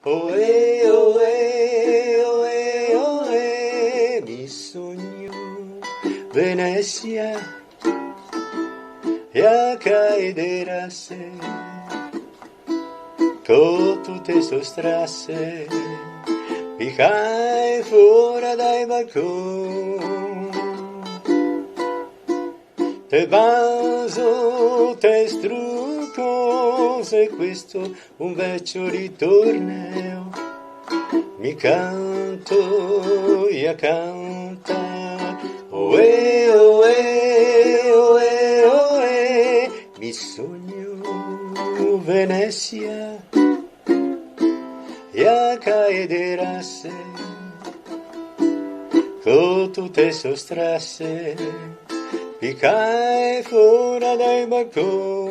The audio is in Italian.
Oe, oe, oe, oe, mi sogno Venecia, jaka ide se, ko tu te sostrasse, picai fuori dai balconi, te vaso, te strucco, se questo un vecchio ritorneo, mi canto, io canta, oe, oe, oe, oe, mi sogno Venecia, jaka ide se, ko tu te sostrasse, picai fuori dai balconi.